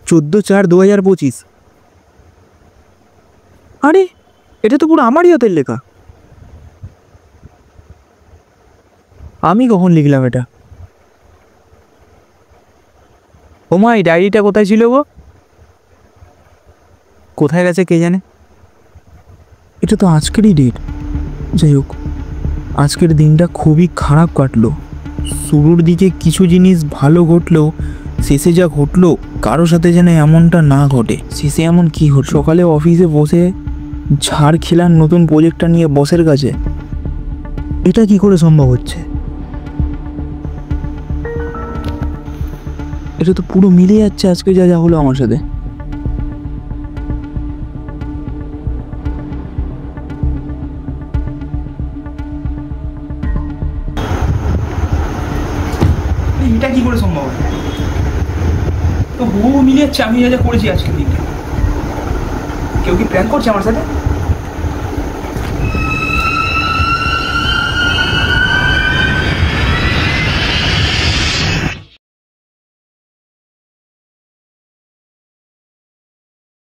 14/4/2025। আরে এটা তো পুরো আমারই হাতের লেখা। আমি কখন লিখলাম এটা? ও মা, এই ডায়েরিটা কোথায় ছিল গো? কোথায় গেছে কে জানে। এটা তো আজকেরই ডেট। যাই হোক, আজকের দিনটা খুবই খারাপ কাটলো। শুরুর দিকে কিছু জিনিস ভালো ঘটলেও শেষে যা ঘটলো কারো সাথে যেন এমনটা না ঘটে। শেষে এমন কি হলো? সকালে অফিসে বসে ঝাড় খেলার নতুন প্রজেক্টটা নিয়ে বসের কাছে। এটা কি করে সম্ভব হচ্ছে? এটা তো পুরো মিলে যাচ্ছে আজকে যা যা হলো আমার সাথে। এটা কি করে সম্ভব হয়? তো বহু মিলে যাচ্ছে আমি যা যা করেছি আজকের দিনটা। কেউ কি প্ল্যান করছে আমার সাথে?